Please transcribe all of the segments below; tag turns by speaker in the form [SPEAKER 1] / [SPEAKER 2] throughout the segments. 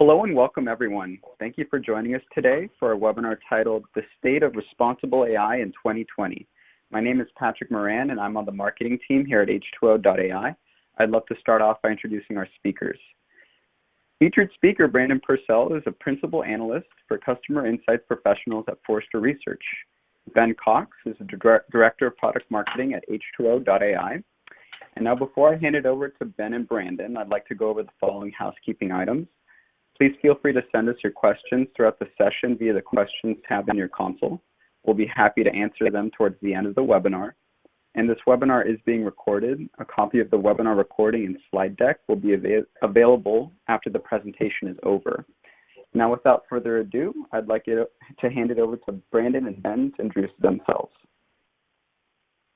[SPEAKER 1] Hello and welcome everyone. Thank you for joining us today for a webinar titled The State of Responsible AI in 2020. My name is Patrick Moran and I'm on the marketing team here at H2O.ai. I'd love to start off by introducing our speakers. Featured speaker Brandon Purcell is a principal analyst for customer insights professionals at Forrester Research. Ben Cox is a director of product marketing at H2O.ai. And now before I hand it over to Ben and Brandon, I'd like to go over the following housekeeping items. Please feel free to send us your questions throughout the session via the questions tab in your console. We'll be happy to answer them towards the end of the webinar. And this webinar is being recorded. A copy of the webinar recording and slide deck will be available after the presentation is over. Now, without further ado, I'd like to hand it over to Brandon and Ben to introduce themselves.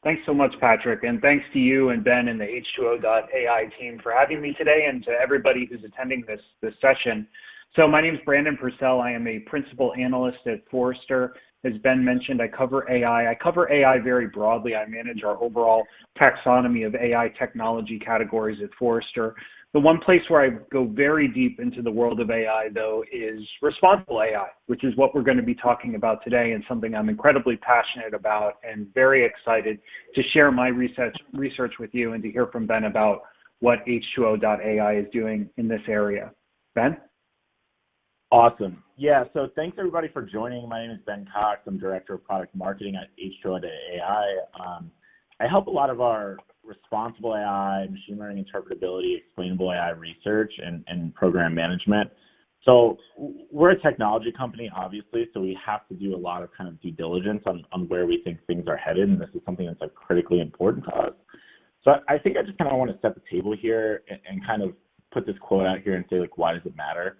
[SPEAKER 2] Thanks so much, Patrick, and thanks to you and Ben and the H2O.ai team for having me today, and to everybody who's attending this session. So my name is Brandon Purcell. I am a principal analyst at Forrester. As Ben mentioned, I cover AI. I cover AI very broadly. I manage our overall taxonomy of AI technology categories at Forrester. The one place where I go very deep into the world of AI, though, is responsible AI, which is what we're going to be talking about today, and something I'm incredibly passionate about and very excited to share my research with you and to hear from Ben about what H2O.ai is doing in this area. Ben?
[SPEAKER 3] Awesome. Yeah, so thanks everybody for joining. My name is Ben Cox. I'm Director of Product Marketing at H2O.ai. I help a lot of our responsible AI, machine learning interpretability, explainable AI research, and program management. So we're a technology company, obviously, so we have to do a lot of kind of due diligence on where we think things are headed, and this is something that's like critically important to us. So I think I just kind of want to set the table here and kind of put this quote out here and say, like, why does it matter?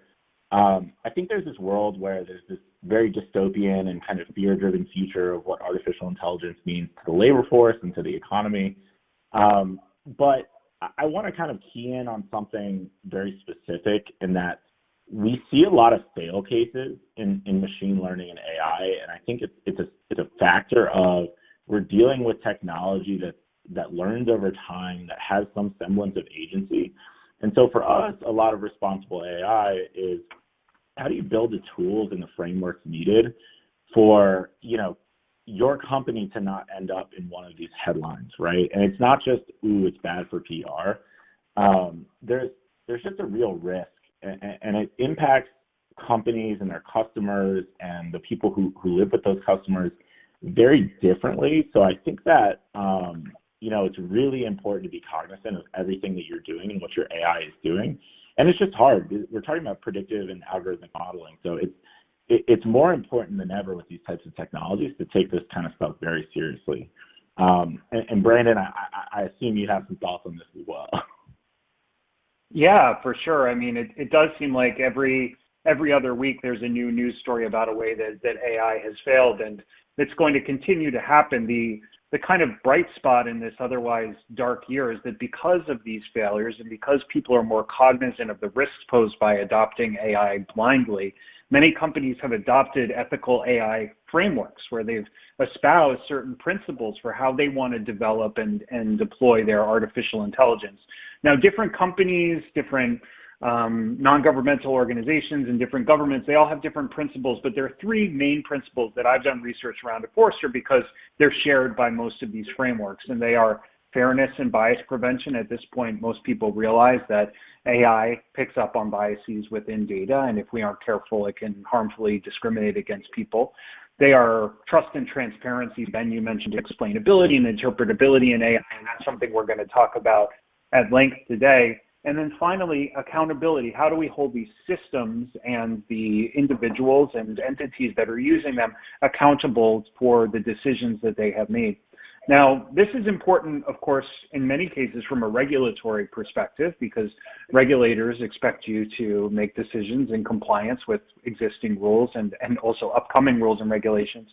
[SPEAKER 3] I think there's this world where there's this very dystopian and kind of fear-driven future of what artificial intelligence means to the labor force and to the economy. But I want to kind of key in on something very specific in that we see a lot of fail cases in machine learning and AI, and I think it's a factor of we're dealing with technology that learns over time, that has some semblance of agency. And so for us, a lot of responsible AI is how do you build the tools and the frameworks needed for, your company to not end up in one of these headlines, right? And it's not just, ooh, it's bad for PR. There's just a real risk, and it impacts companies and their customers and the people who live with those customers very differently. So I think that, it's really important to be cognizant of everything that you're doing and what your AI is doing. And it's just hard. We're talking about predictive and algorithmic modeling. So it's more important than ever with these types of technologies to take this kind of stuff very seriously. And Brandon, I assume you have some thoughts on this as well.
[SPEAKER 2] Yeah, for sure. I mean, it does seem like every other week there's a new news story about a way that AI has failed, and it's going to continue to happen. The kind of bright spot in this otherwise dark year is that because of these failures and because people are more cognizant of the risks posed by adopting AI blindly, many companies have adopted ethical AI frameworks where they've espoused certain principles for how they want to develop and deploy their artificial intelligence. Now, different companies, different non-governmental organizations and different governments, they all have different principles, but there are three main principles that I've done research around at Forrester because they're shared by most of these frameworks, and they are fairness and bias prevention. At this point, most people realize that AI picks up on biases within data, and if we aren't careful, it can harmfully discriminate against people. They are trust and transparency. Ben, you mentioned explainability and interpretability in AI, and that's something we're going to talk about at length today. And then finally, accountability. How do we hold these systems and the individuals and entities that are using them accountable for the decisions that they have made? Now, this is important, of course, in many cases from a regulatory perspective, because regulators expect you to make decisions in compliance with existing rules and also upcoming rules and regulations.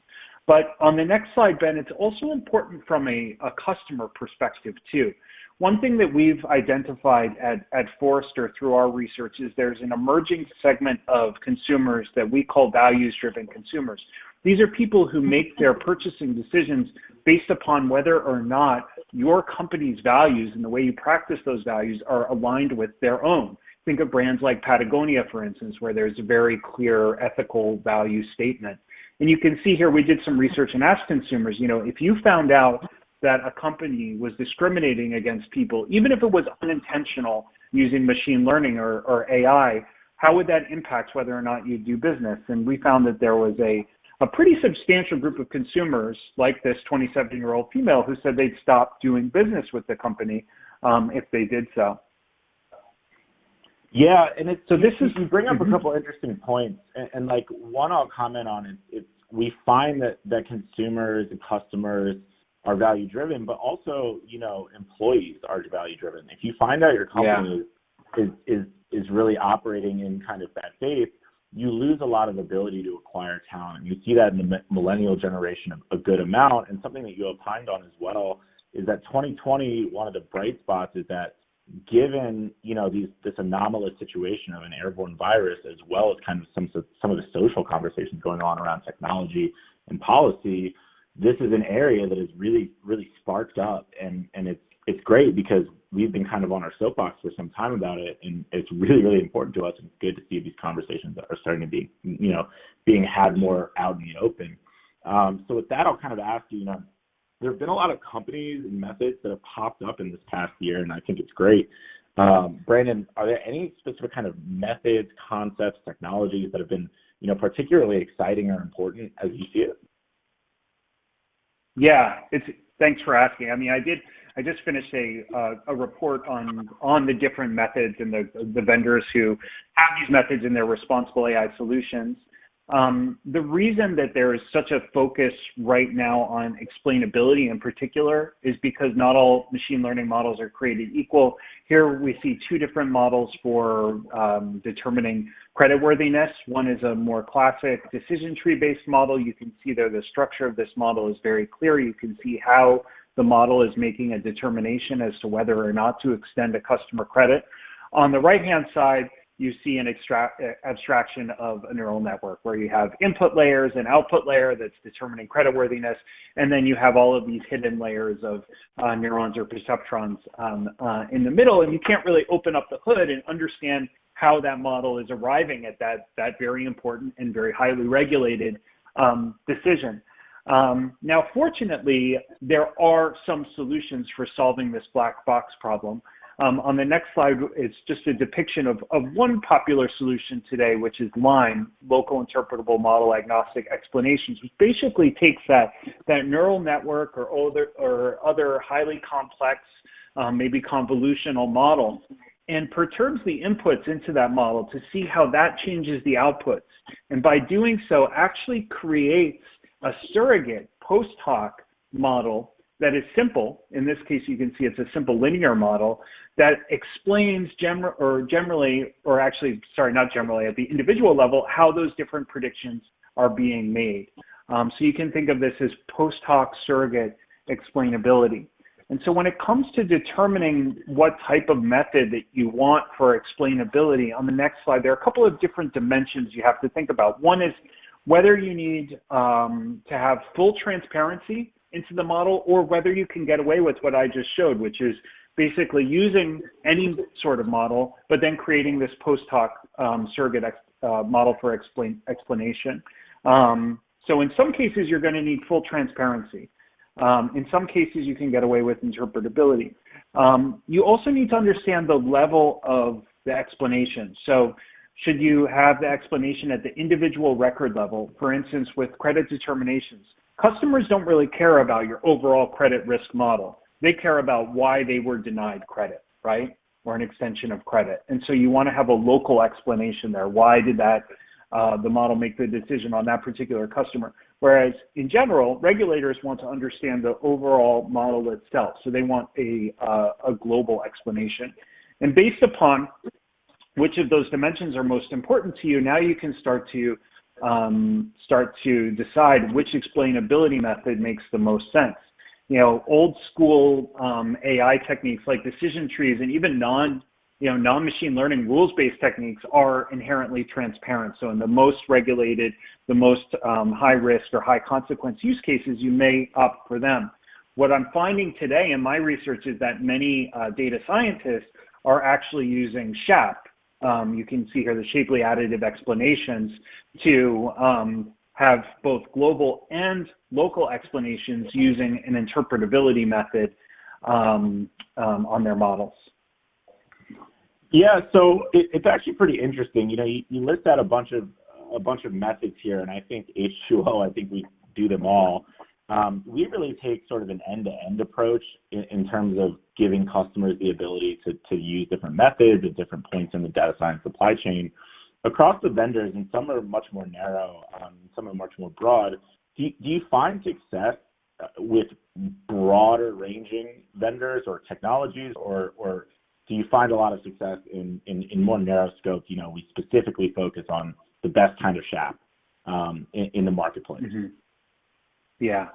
[SPEAKER 2] But on the next slide, Ben, it's also important from a customer perspective too. One thing that we've identified at Forrester through our research is there's an emerging segment of consumers that we call values-driven consumers. These are people who make their purchasing decisions based upon whether or not your company's values and the way you practice those values are aligned with their own. Think of brands like Patagonia, for instance, where there's a very clear ethical value statement. And you can see here, we did some research and asked consumers, if you found out that a company was discriminating against people, even if it was unintentional using machine learning or AI, how would that impact whether or not you do business? And we found that there was a pretty substantial group of consumers, like this 27-year-old female, who said they'd stop doing business with the company if they did so.
[SPEAKER 3] Yeah, and you bring up a couple interesting points, and like one I'll comment on is we find that consumers and customers are value driven, but also employees are value driven. If you find out your company is really operating in kind of bad faith, you lose a lot of ability to acquire talent. You see that in the millennial generation a good amount, and something that you opined on as well is that 2020, one of the bright spots is that given this anomalous situation of an airborne virus, as well as kind of some of the social conversations going on around technology and policy, this is an area that is really, really sparked up, and it's great because we've been kind of on our soapbox for some time about it, and it's really, really important to us, and it's good to see these conversations that are starting to be, being had more out in the open. So with that, I'll kind of ask you, there have been a lot of companies and methods that have popped up in this past year, and I think it's great. Brandon, are there any specific kind of methods, concepts, technologies that have been, particularly exciting or important as you see it?
[SPEAKER 2] Yeah, thanks for asking. I mean, I just finished a report on the different methods and the vendors who have these methods in their responsible AI solutions. The reason that there is such a focus right now on explainability in particular is because not all machine learning models are created equal. Here we see two different models for determining creditworthiness. One is a more classic decision tree-based model. You can see there the structure of this model is very clear. You can see how the model is making a determination as to whether or not to extend a customer credit. On the right-hand side, you see an abstraction of a neural network where you have input layers and output layer that's determining creditworthiness, and then you have all of these hidden layers of neurons or perceptrons in the middle, and you can't really open up the hood and understand how that model is arriving at that very important and very highly regulated decision. Now, fortunately, there are some solutions for solving this black box problem. On the next slide, it's just a depiction of one popular solution today, which is LIME, Local Interpretable Model Agnostic Explanations, which basically takes that neural network or other highly complex, maybe convolutional model, and perturbs the inputs into that model to see how that changes the outputs. And by doing so, actually creates a surrogate post-hoc model that is simple. In this case, you can see it's a simple linear model that explains at the individual level, how those different predictions are being made. So you can think of this as post-hoc surrogate explainability. And so when it comes to determining what type of method that you want for explainability, on the next slide, there are a couple of different dimensions you have to think about. One is whether you need to have full transparency into the model, or whether you can get away with what I just showed, which is basically using any sort of model, but then creating this post-hoc surrogate model for explanation. So in some cases, you're going to need full transparency. In some cases, you can get away with interpretability. You also need to understand the level of the explanation. So should you have the explanation at the individual record level? For instance, with credit determinations, customers don't really care about your overall credit risk model. They care about why they were denied credit, right? Or an extension of credit. And so you want to have a local explanation there. Why did the model make the decision on that particular customer? Whereas in general, regulators want to understand the overall model itself. So they want a global explanation. And based upon which of those dimensions are most important to you, now you can start to decide which explainability method makes the most sense. Old school AI techniques like decision trees and even non-machine learning rules-based techniques are inherently transparent. So in the most regulated, the most high risk or high consequence use cases, you may opt for them. What I'm finding today in my research is that many data scientists are actually using SHAP, you can see here the shapely additive explanations to have both global and local explanations using an interpretability method on their models.
[SPEAKER 3] Yeah, so it's actually pretty interesting. You know, you list out a bunch of methods here, and I think H2O, I think we do them all. We really take sort of an end-to-end approach in terms of giving customers the ability to use different methods at different points in the data science supply chain across the vendors, and some are much more narrow, some are much more broad. Do you find success with broader ranging vendors or technologies, or do you find a lot of success in more narrow scope? You know, we specifically focus on the best kind of shop in the marketplace.
[SPEAKER 2] Mm-hmm. Yeah.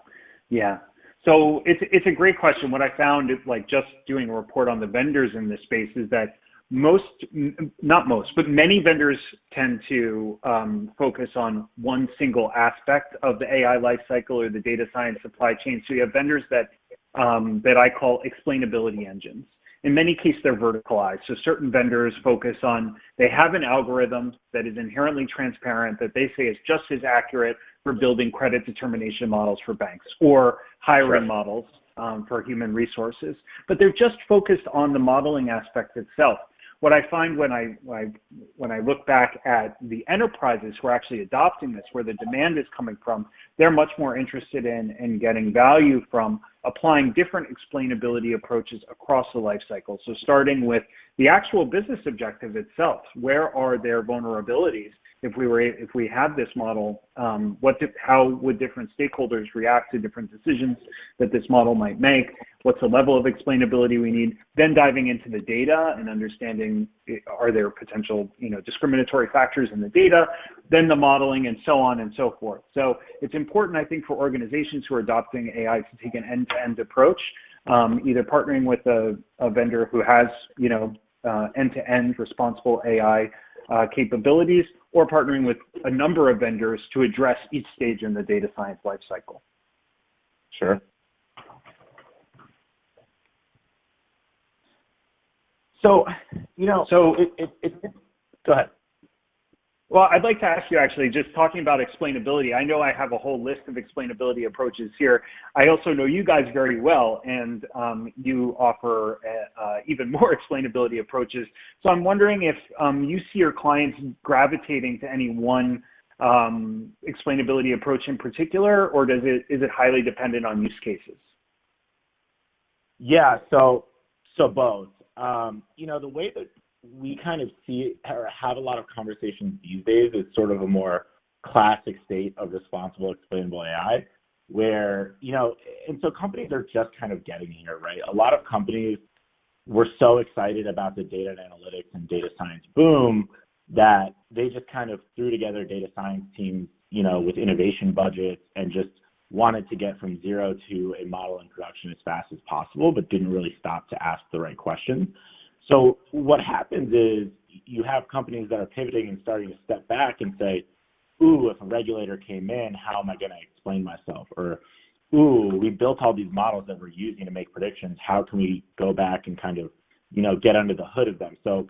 [SPEAKER 2] So it's a great question. What I found is, like, just doing a report on the vendors in this space, is that many vendors tend to focus on one single aspect of the AI lifecycle or the data science supply chain. So you have vendors that I call explainability engines. In many cases, they're verticalized. So certain vendors focus on, they have an algorithm that is inherently transparent that they say is just as accurate for building credit determination models for banks, or hiring models for human resources. But they're just focused on the modeling aspect itself. What I find when I look back at the enterprises who are actually adopting this, where the demand is coming from, they're much more interested in getting value from applying different explainability approaches across the life cycle. So starting with the actual business objective itself, where are their vulnerabilities? If we had this model, how would different stakeholders react to different decisions that this model might make? What's the level of explainability we need? Then diving into the data and understanding, are there potential, discriminatory factors in the data? Then the modeling, and so on and so forth. So it's important, I think, for organizations who are adopting AI to take an end-to-end approach, either partnering with a vendor who has, end-to-end responsible AI capabilities, or partnering with a number of vendors to address each stage in the data science lifecycle.
[SPEAKER 3] Sure. So, go ahead.
[SPEAKER 2] Well, I'd like to ask you, actually, just talking about explainability. I know I have a whole list of explainability approaches here. I also know you guys very well, and you offer even more explainability approaches. So I'm wondering if you see your clients gravitating to any one explainability approach in particular, or is it highly dependent on use cases?
[SPEAKER 3] Yeah, so both. The way that we kind of see it, or have a lot of conversations these days, is sort of a more classic state of responsible explainable AI, where, and so companies are just kind of getting here, right? A lot of companies were so excited about the data and analytics and data science boom that they just kind of threw together data science teams, with innovation budgets, and just wanted to get from zero to a model in production as fast as possible, but didn't really stop to ask the right questions. So what happens is you have companies that are pivoting and starting to step back and say, ooh, if a regulator came in, how am I going to explain myself? Or, ooh, we built all these models that we're using to make predictions. How can we go back and kind of, get under the hood of them? So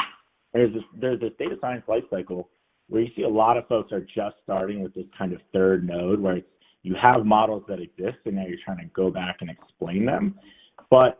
[SPEAKER 3] there's this data science lifecycle where you see a lot of folks are just starting with this kind of third node, where you have models that exist and now you're trying to go back and explain them. But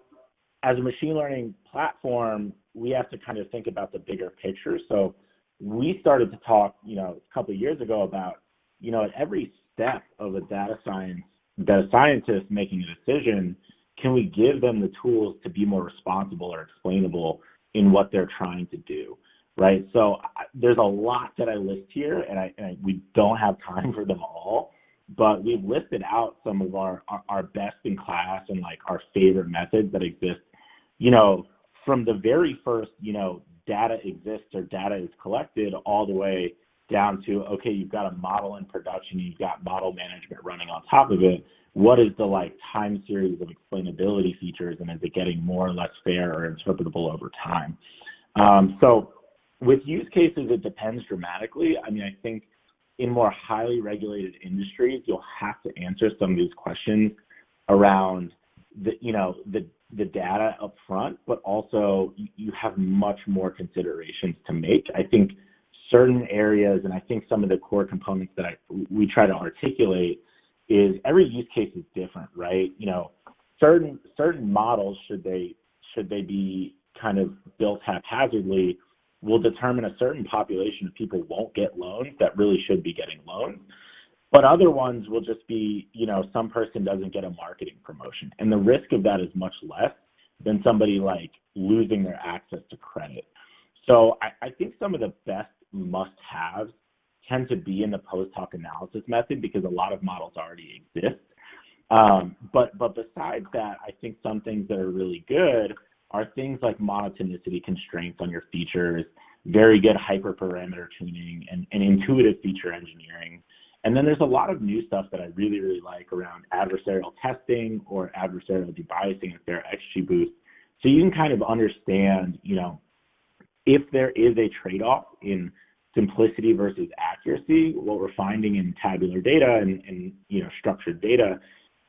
[SPEAKER 3] as a machine learning platform, we have to kind of think about the bigger picture. So we started to talk, a couple of years ago about, at every step of a data scientist making a decision, can we give them the tools to be more responsible or explainable in what they're trying to do, right? So there's a lot that I list here, and we don't have time for them all, but we've listed out some of our best in class and like our favorite methods that exist, from the very first, data exists or data is collected, all the way down to, okay, you've got a model in production, you've got model management running on top of it. What is the time series of explainability features, and is it getting more or less fair or interpretable over time? So with use cases, it depends dramatically. I mean, I think in more highly regulated industries, you'll have to answer some of these questions around the the data up front, but also you have much more considerations to make. I think certain areas, and I think some of the core components that we try to articulate is every use case is different, right? You know, certain models, should they be kind of built haphazardly, will determine a certain population of people won't get loans that really should be getting loans. But other ones will just be, you know, some person doesn't get a marketing promotion. And the risk of that is much less than somebody like losing their access to credit. So I think some of the best must-haves tend to be in the post-hoc analysis method because a lot of models already exist. But besides that, I think some things that are really good are things like monotonicity constraints on your features, very good hyperparameter tuning, and intuitive feature engineering. And then there's a lot of new stuff that I really, really like around adversarial testing or adversarial debiasing with their XGBoost. So you can kind of understand, you know, if there is a trade-off in simplicity versus accuracy, what we're finding in tabular data and you know, structured data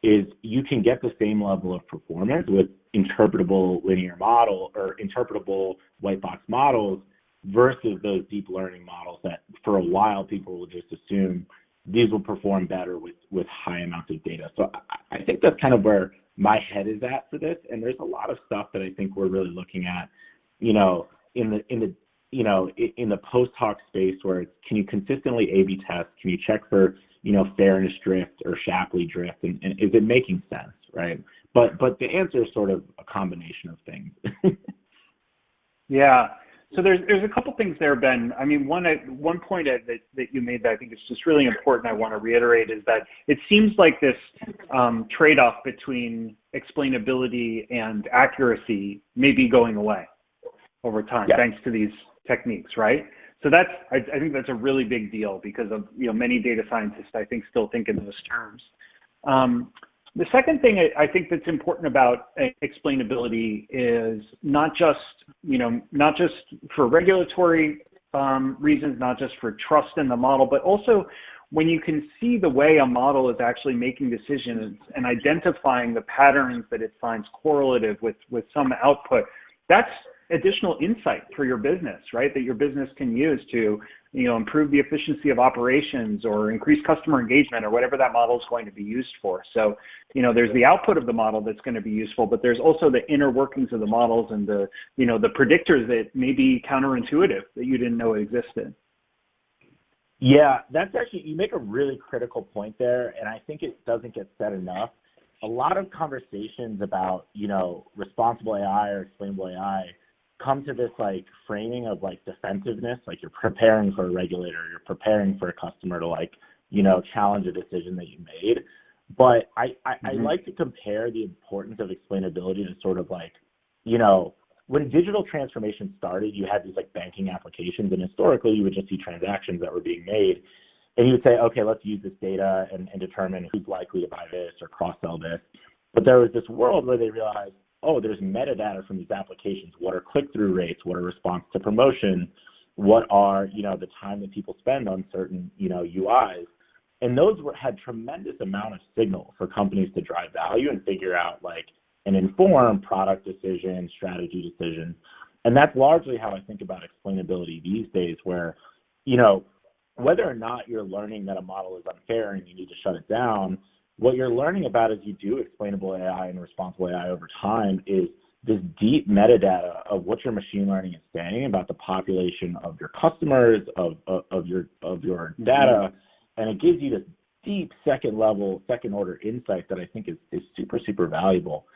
[SPEAKER 3] is you can get the same level of performance with interpretable linear model or interpretable white box models versus those deep learning models that for a while people will just assume these will perform better with high amounts of data. So I think that's kind of where my head is at for this. And there's a lot of stuff that I think we're really looking at, you know, in the post hoc space where it's, can you consistently A/B test? Can you check for, you know, fairness drift or Shapley drift? And is it making sense, right? But the answer is sort of a combination of things.
[SPEAKER 2] Yeah. So there's a couple things there, Ben. I mean, one point that you made that I think is just really important I want to reiterate is that it seems like this trade-off between explainability and accuracy may be going away over time, thanks to these techniques, right? So that's, I think that's a really big deal because of, you know, many data scientists, I think, still think in those terms. The second thing I think that's important about explainability is not just for regulatory reasons, not just for trust in the model, but also when you can see the way a model is actually making decisions and identifying the patterns that it finds correlative with some output, that's additional insight for your business, right? That your business can use to, you know, improve the efficiency of operations or increase customer engagement or whatever that model is going to be used for. So, you know, there's the output of the model that's going to be useful, but there's also the inner workings of the models and the, you know, the predictors that may be counterintuitive that you didn't know existed.
[SPEAKER 3] Yeah, that's actually, you make a really critical point there, and I think it doesn't get said enough. A lot of conversations about, you know, responsible AI or explainable AI come to this like framing of like defensiveness, like you're preparing for a regulator, you're preparing for a customer to like, you know, challenge a decision that you made. But I like to compare the importance of explainability to sort of like, you know, when digital transformation started, you had these like banking applications, and historically you would just see transactions that were being made. And you would say, okay, let's use this data and determine who's likely to buy this or cross-sell this. But there was this world where they realized, oh, there's metadata from these applications. What are click-through rates? What are response to promotion? What are, you know, the time that people spend on certain, you know, UIs? And those had tremendous amount of signal for companies to drive value and figure out like an informed product decision, strategy decision. And that's largely how I think about explainability these days, where, you know, whether or not you're learning that a model is unfair and you need to shut it down, what you're learning about as you do explainable AI and responsible AI over time is this deep metadata of what your machine learning is saying about the population of your customers, of your data, and it gives you this deep second order insight that I think is super, super valuable.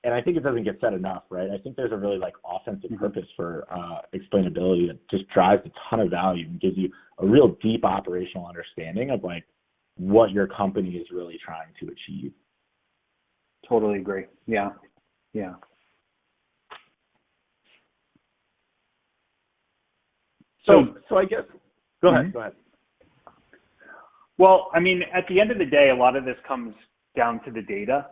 [SPEAKER 3] And I think it doesn't get said enough, right? I think there's a really like offensive purpose for explainability that just drives a ton of value and gives you a real deep operational understanding of like what your company is really trying to achieve.
[SPEAKER 2] Totally agree. Yeah. Yeah.
[SPEAKER 3] So I guess, go ahead.
[SPEAKER 2] Well, I mean, at the end of the day, a lot of this comes down to the data.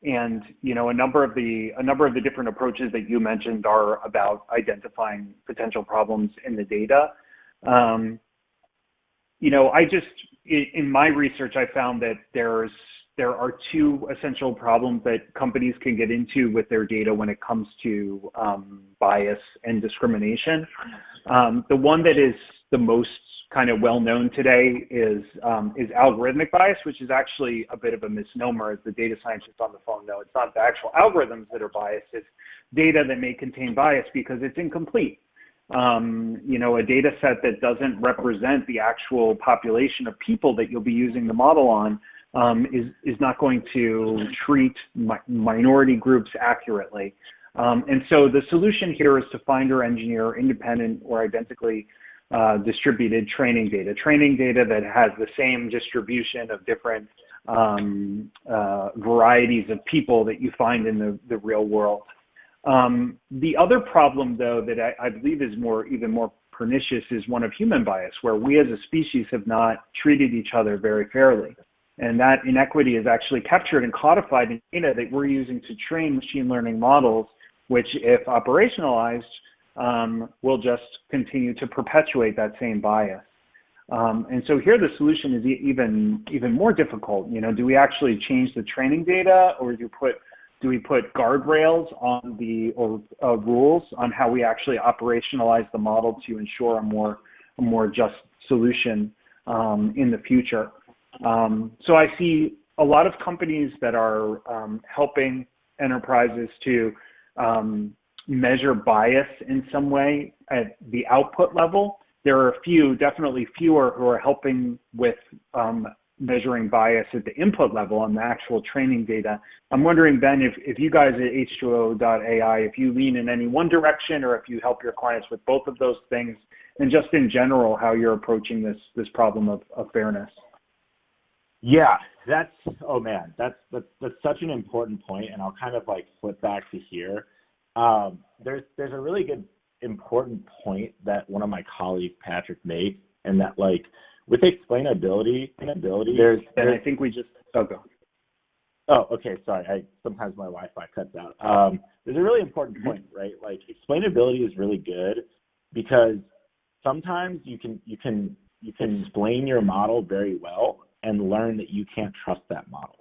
[SPEAKER 2] And, you know, a number of the different approaches that you mentioned are about identifying potential problems in the data. You know, in my research, I found that there's there are two essential problems that companies can get into with their data when it comes to bias and discrimination. The one that is the most kind of well known today is algorithmic bias, which is actually a bit of a misnomer, as the data scientists on the phone know. It's not the actual algorithms that are biased, it's data that may contain bias because it's incomplete. You know, a data set that doesn't represent the actual population of people that you'll be using the model on is not going to treat minority groups accurately. And so the solution here is to find or engineer independent or identically distributed training data that has the same distribution of different varieties of people that you find in the real world. The other problem, though, that I believe is even more pernicious is one of human bias, where we as a species have not treated each other very fairly. And that inequity is actually captured and codified in data that we're using to train machine learning models, which, if operationalized, will just continue to perpetuate that same bias. And so here the solution is even more difficult. You know, do we actually change the training data, or do we put guardrails on the rules on how we actually operationalize the model to ensure a more just solution in the future? So I see a lot of companies that are helping enterprises to measure bias in some way at the output level. There are definitely fewer who are helping with measuring bias at the input level on the actual training data. I'm wondering, Ben, if you guys at H2O.ai, if you lean in any one direction, or if you help your clients with both of those things, and just in general, how you're approaching this problem of fairness.
[SPEAKER 3] Yeah, that's such an important point, and I'll kind of like flip back to here. There's a really good important point that one of my colleagues, Patrick, makes, and that like with explainability, there's
[SPEAKER 2] I think we just go.
[SPEAKER 3] Oh, okay. Sorry. Sometimes my Wi-Fi cuts out. There's a really important point, right? Like explainability is really good because sometimes you can explain your model very well and learn that you can't trust that model,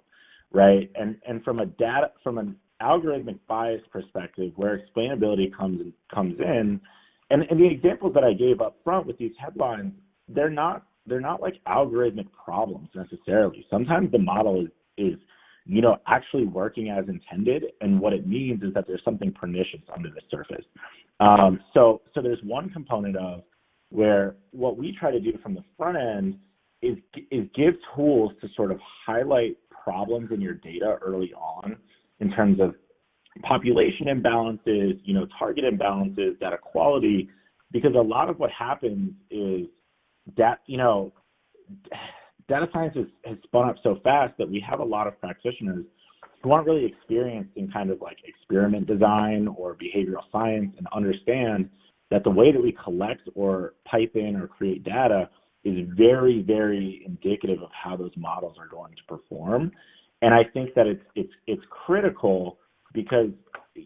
[SPEAKER 3] right? And from an algorithmic bias perspective, where explainability comes in, and the examples that I gave up front with these headlines, they're not like algorithmic problems necessarily. Sometimes the model is actually working as intended, and what it means is that there's something pernicious under the surface. So there's one component of where what we try to do from the front end is give tools to sort of highlight problems in your data early on in terms of population imbalances, target imbalances, data quality, because a lot of what happens is that, data science has spun up so fast that we have a lot of practitioners who aren't really experienced in kind of like experiment design or behavioral science and understand that the way that we collect or pipe in or create data is very, very indicative of how those models are going to perform. And I think that it's critical because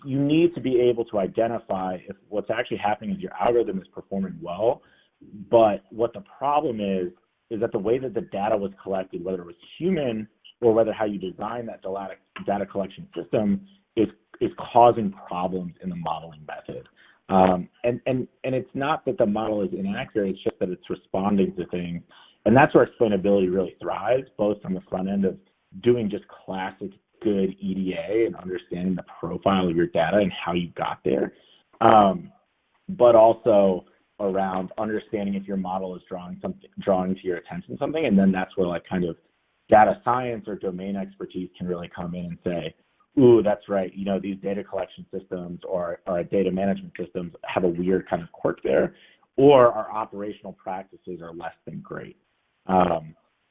[SPEAKER 3] you need to be able to identify if what's actually happening is your algorithm is performing well, but what the problem is that the way that the data was collected, whether it was human or whether how you design that data collection system is causing problems in the modeling method. And it's not that the model is inaccurate, it's just that it's responding to things. And that's where explainability really thrives, both on the front end of doing just classic good EDA and understanding the profile of your data and how you got there, but also around understanding if your model is drawing to your attention something, and then that's where like kind of data science or domain expertise can really come in and say, ooh, that's right, these data collection systems or data management systems have a weird kind of quirk there, or our operational practices are less than great.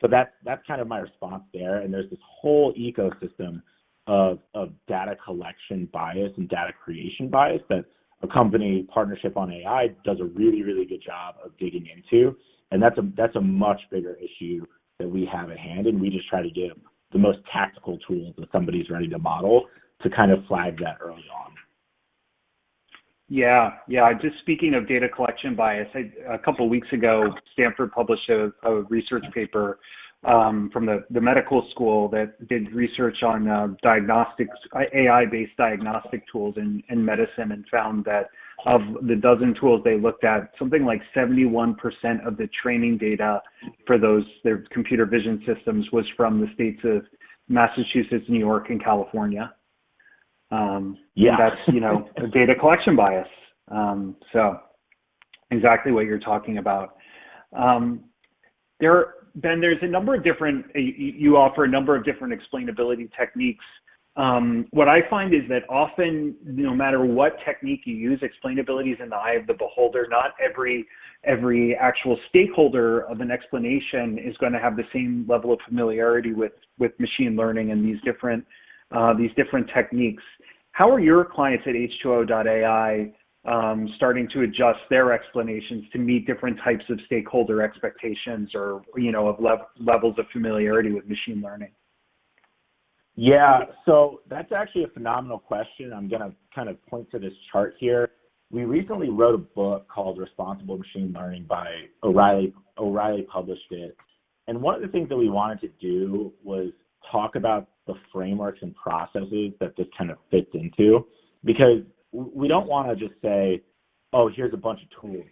[SPEAKER 3] So that's kind of my response there. And there's this whole ecosystem of data collection bias and data creation bias that a company, Partnership on AI, does a really, really good job of digging into. And that's a much bigger issue that we have at hand. And we just try to give the most tactical tools that somebody's ready to model to kind of flag that early on.
[SPEAKER 2] Yeah. Just speaking of data collection bias, a couple of weeks ago, Stanford published a research paper from the medical school that did research on diagnostics, AI-based diagnostic tools in medicine, and found that of the dozen tools they looked at, something like 71% of the training data for their computer vision systems was from the states of Massachusetts, New York, and California. And that's, a data collection bias. So exactly what you're talking about. Ben, there's a number of different, you offer a number of different explainability techniques. What I find is that often, no matter what technique you use, explainability is in the eye of the beholder. Not every actual stakeholder of an explanation is going to have the same level of familiarity with machine learning and these different techniques. How are your clients at H2O.ai starting to adjust their explanations to meet different types of stakeholder expectations or, of levels of familiarity with machine learning?
[SPEAKER 3] Yeah, so that's actually a phenomenal question. I'm going to kind of point to this chart here. We recently wrote a book called Responsible Machine Learning by O'Reilly. O'Reilly published it. And one of the things that we wanted to do was talk about the frameworks and processes that this kind of fits into, because we don't want to just say, oh, here's a bunch of tools,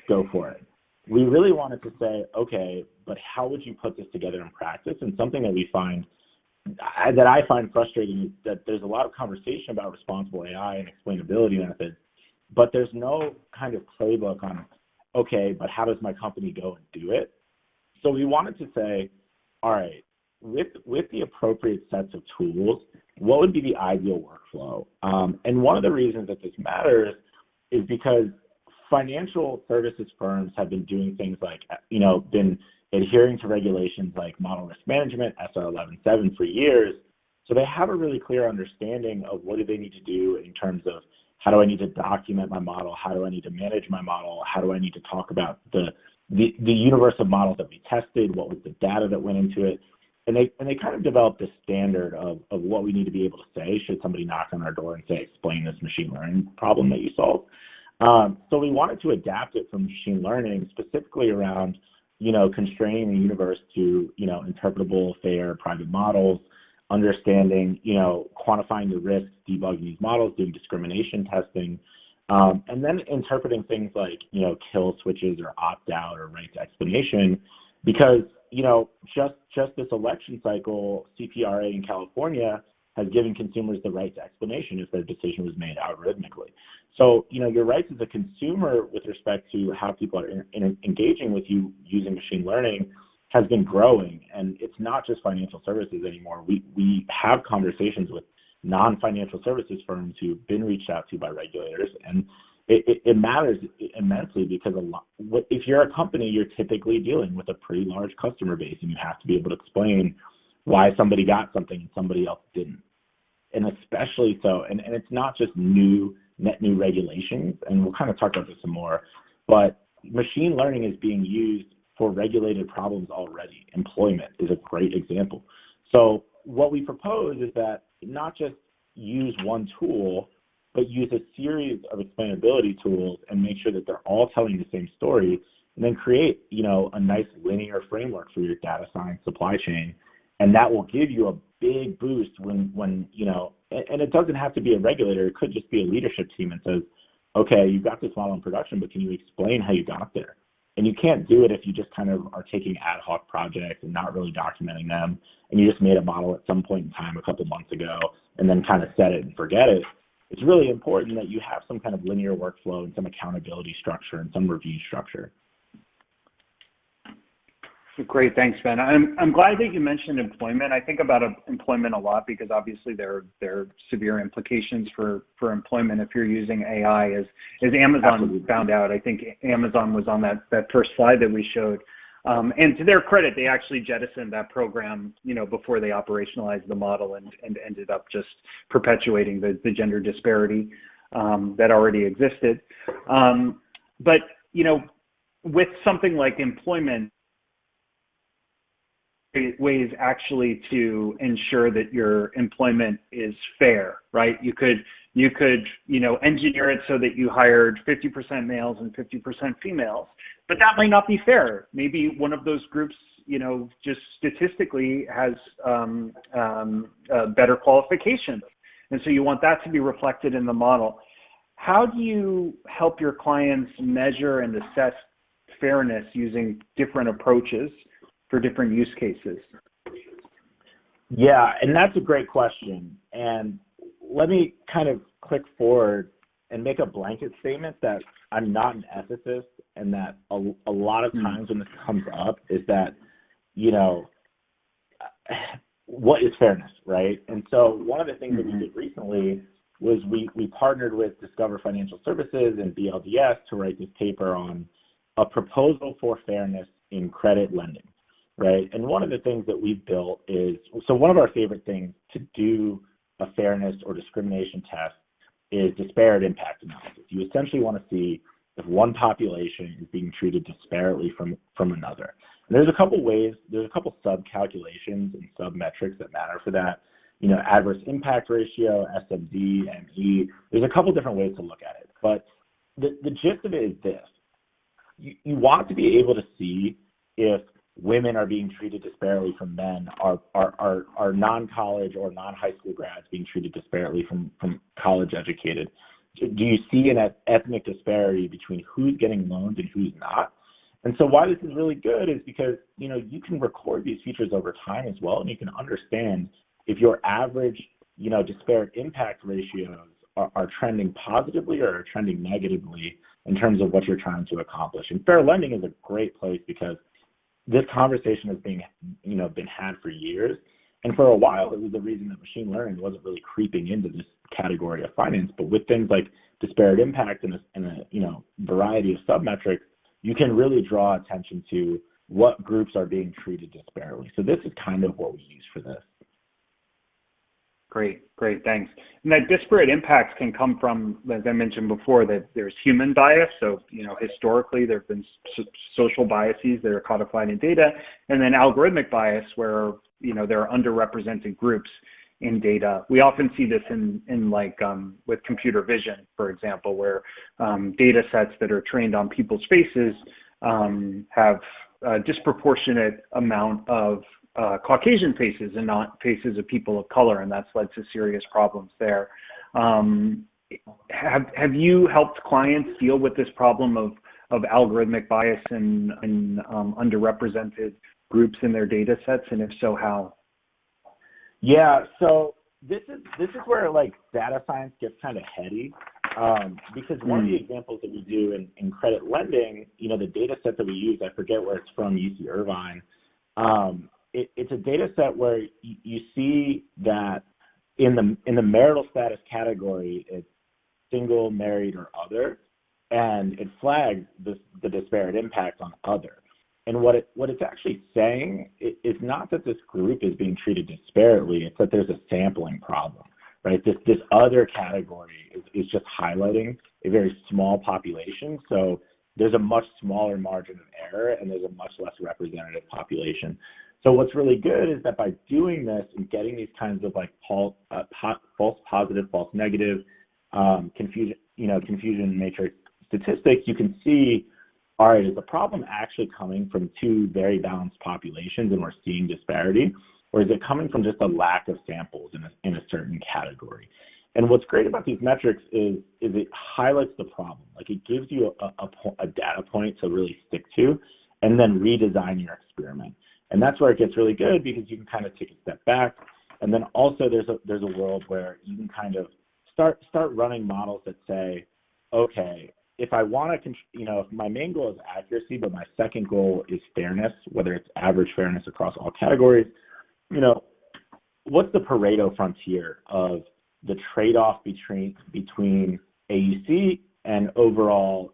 [SPEAKER 3] go for it. We really wanted to say, okay, but how would you put this together in practice? And something that I find frustrating is that there's a lot of conversation about responsible AI and explainability methods, but there's no kind of playbook on, okay, but how does my company go and do it? So we wanted to say, all right, with the appropriate sets of tools, what would be the ideal workflow? And one of the reasons that this matters is because financial services firms have been doing things like, been adhering to regulations like model risk management, SR 11.7 for years. So they have a really clear understanding of what do they need to do in terms of how do I need to document my model? How do I need to manage my model? How do I need to talk about the universe of models that we tested? What was the data that went into it? And they kind of developed a standard of what we need to be able to say should somebody knock on our door and say, explain this machine learning problem that you solved. So we wanted to adapt it from machine learning specifically around, constraining the universe to, interpretable, fair, private models, understanding, quantifying the risks, debugging these models, doing discrimination testing, and then interpreting things like, kill switches or opt out or right to explanation, because, just this election cycle, CPRA in California has given consumers the right to explanation if their decision was made algorithmically. So, your rights as a consumer with respect to how people are engaging with you using machine learning has been growing, and it's not just financial services anymore. We have conversations with non-financial services firms who've been reached out to by regulators, and it matters immensely because if you're a company, you're typically dealing with a pretty large customer base, and you have to be able to explain why somebody got something and somebody else didn't. And especially so, and it's not just net new regulations, and we'll kind of talk about this some more, but machine learning is being used for regulated problems already. Employment is a great example. So what we propose is that not just use one tool, but use a series of explainability tools and make sure that they're all telling the same story, and then create, a nice linear framework for your data science supply chain. And that will give you a big boost when and it doesn't have to be a regulator. It could just be a leadership team that says, okay, you've got this model in production, but can you explain how you got there? And you can't do it if you just kind of are taking ad hoc projects and not really documenting them, and you just made a model at some point in time a couple months ago and then kind of set it and forget it. It's really important that you have some kind of linear workflow and some accountability structure and some review structure.
[SPEAKER 2] Great, thanks, Ben. I'm glad that you mentioned employment. I think about employment a lot because obviously there are severe implications for employment if you're using AI. As Amazon
[SPEAKER 3] Absolutely.
[SPEAKER 2] Found out, I think Amazon was on that first slide that we showed. And to their credit, they actually jettisoned that program, before they operationalized the model and ended up just perpetuating the gender disparity that already existed. But with something like employment, ways actually to ensure that your employment is fair, right? You could engineer it so that you hired 50% males and 50% females, but that might not be fair. Maybe one of those groups just statistically has better qualifications. And so you want that to be reflected in the model. How do you help your clients measure and assess fairness using different approaches for different use cases?
[SPEAKER 3] Yeah, and that's a great question. And let me kind of click forward and make a blanket statement that I'm not an ethicist, and that a lot of times when this comes up is that, what is fairness, right? And so one of the things that we did recently was we partnered with Discover Financial Services and BLDS to write this paper on a proposal for fairness in credit lending, right? And one of the things that we've built is, so one of our favorite things to do a fairness or discrimination test is disparate impact analysis. You essentially want to see if one population is being treated disparately from another. And there's a couple ways, there's a couple sub-calculations and sub-metrics that matter for that. Adverse impact ratio, SMD, ME. There's a couple different ways to look at it. But the gist of it is this. You want to be able to see if women are being treated disparately from men, are non-college or non-high school grads being treated disparately from college educated. Do you see an ethnic disparity between who's getting loans and who's not? And so why this is really good is because, you can record these features over time as well, and you can understand if your average, disparate impact ratios are trending positively or are trending negatively in terms of what you're trying to accomplish. And fair lending is a great place because this conversation has been had for years. And for a while, it was the reason that machine learning wasn't really creeping into this category of finance. But with things like disparate impact and a variety of submetrics, you can really draw attention to what groups are being treated disparately. So this is kind of what we use for this.
[SPEAKER 2] Great, thanks. And that disparate impacts can come from, as I mentioned before, that there's human bias. So, historically there have been social biases that are codified in data, and then algorithmic bias where, there are underrepresented groups in data. We often see this with computer vision, for example, where data sets that are trained on people's faces have a disproportionate amount of Caucasian faces and not faces of people of color, and that's led to serious problems there. Have you helped clients deal with this problem of algorithmic bias and underrepresented groups in their data sets, and if so, how?
[SPEAKER 3] Yeah, so this is where data science gets kind of heady, because one of the examples that we do in credit lending, the data set that we use, I forget where it's from, UC Irvine. It's a data set where you see that in the marital status category, it's single, married, or other, and it flags the disparate impact on other. And what it's actually saying is not that this group is being treated disparately, it's that there's a sampling problem, right? This other category is just highlighting a very small population, so there's a much smaller margin of error and there's a much less representative population. So what's really good is that by doing this and getting these kinds of false positive, false negative, confusion matrix statistics, you can see, all right, is the problem actually coming from two very balanced populations and we're seeing disparity, or is it coming from just a lack of samples in a certain category? And what's great about these metrics is it highlights the problem. It gives you a data point to really stick to and then redesign your experiment. And that's where it gets really good because you can kind of take a step back. And then also there's a world where you can kind of start running models that say, okay, if I want to, if my main goal is accuracy, but my second goal is fairness, whether it's average fairness across all categories, what's the Pareto frontier of the trade-off between AUC and overall,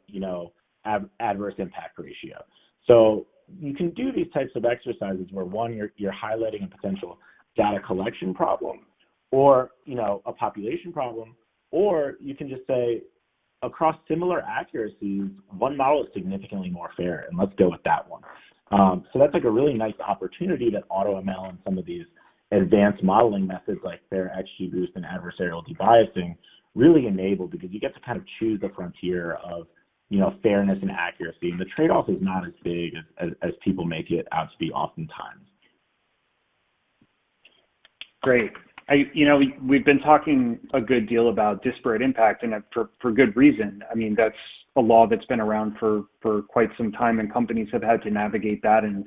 [SPEAKER 3] adverse impact ratio? So you can do these types of exercises where one, you're highlighting a potential data collection problem or, a population problem, or you can just say, across similar accuracies, one model is significantly more fair, and let's go with that one. So that's a really nice opportunity that AutoML and some of these advanced modeling methods like fair XGBoost and adversarial debiasing really enable, because you get to kind of choose the frontier of fairness and accuracy. And the trade-off is not as big as people make it out to be oftentimes.
[SPEAKER 2] Great. We've been talking a good deal about disparate impact, and for good reason. I mean, that's a law that's been around for quite some time, and companies have had to navigate that, and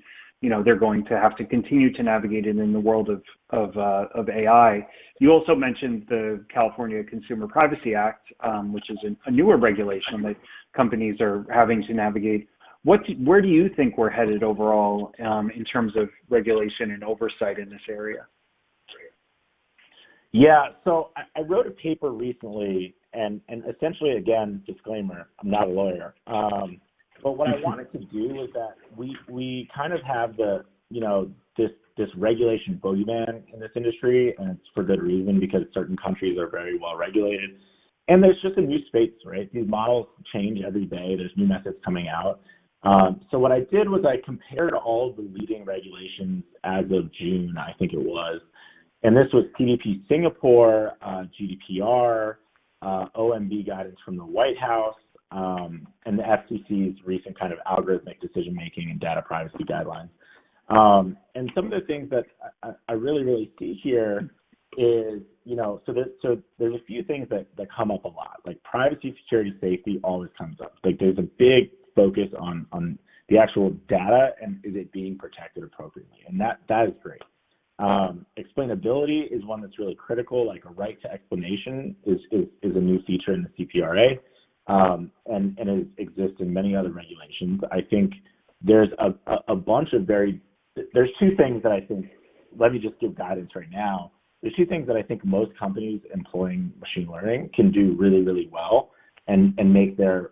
[SPEAKER 2] they're going to have to continue to navigate it in the world of AI. You also mentioned the California Consumer Privacy Act, which is a newer regulation that companies are having to navigate. Where do you think we're headed overall in terms of regulation and oversight in this area?
[SPEAKER 3] Yeah, so I wrote a paper recently, and essentially, again, disclaimer, I'm not a lawyer. But what I wanted to do is that we kind of have this regulation boogeyman in this industry, and it's for good reason, because certain countries are very well regulated. And there's just a new space, right? These models change every day. There's new methods coming out. So what I did was I compared all of the leading regulations as of June, I think it was. And this was CDP Singapore, GDPR, OMB guidance from the White House, and the FCC's recent kind of algorithmic decision-making and data privacy guidelines. And some of the things that I really see here is, so there's a few things that come up a lot. Like privacy, security, safety always comes up. Like there's a big focus on the actual data and is it being protected appropriately, and that is great. Explainability is one that's really critical. Like a right to explanation is a new feature in the CPRA, and it exists in many other regulations. I think there's a bunch of there's two things that I think, let me just give guidance right now. There's two things that I think most companies employing machine learning can do really, really well and make that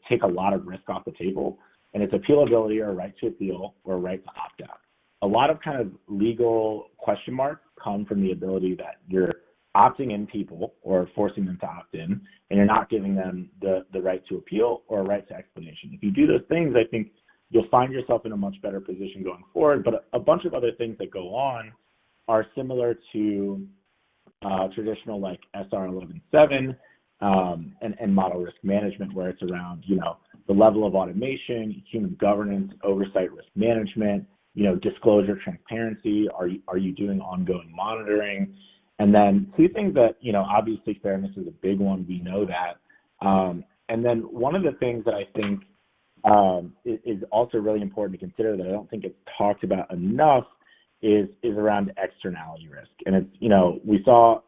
[SPEAKER 3] take a lot of risk off the table. And it's appealability, or a right to appeal, or a right to opt out. A lot of kind of legal question marks come from the ability that you're opting in people or forcing them to opt in, and you're not giving them the right to appeal or a right to explanation. If you do those things, I think you'll find yourself in a much better position going forward. But a bunch of other things that go on are similar to traditional like SR 11.7 and model risk management, where it's around the level of automation, human governance, oversight, risk management, disclosure, transparency. Are you doing ongoing monitoring? And then two things that, obviously fairness is a big one. We know that. And then one of the things that I think is also really important to consider that I don't think it's talked about enough is around externality risk. And it's, we saw